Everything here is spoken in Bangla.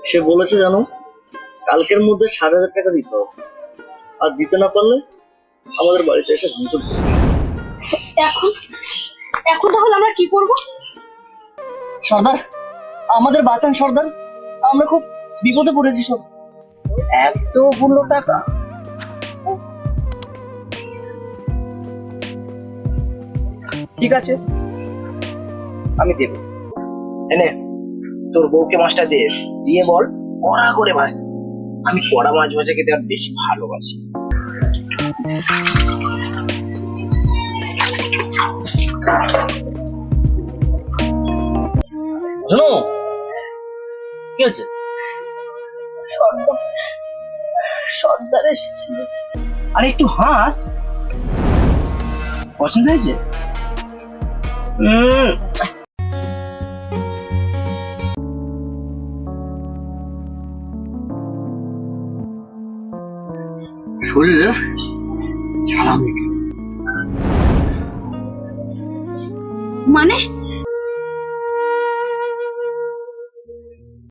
সে বলেছে জানো, কালকের মধ্যে 7,000 টাকা দিতে হবে, আর দিতে না পারলে আমাদের বাড়িতে এসে ভাঙচুর করবে। এখন এখন তাহলে আমরা কি করব? সর্দার, আমাদের বাঁচান সর্দার, আমরা খুব বিপদে পড়েছি সব। এতগুলো টাকা? ঠিক আছে, আমি দেব। এনে তোর বউকে মাছটা দিয়ে বল কড়া করে ভাজতে। আমি কড়া মাছ ভাজা খেতে আর বেশি ভালোবাসি। শোনো, কি আছে? সর্দার এসেছিল। আর একটু হাস। পছন্দ হয়েছে? শরীরে ঝালা হয়ে গেল। মানে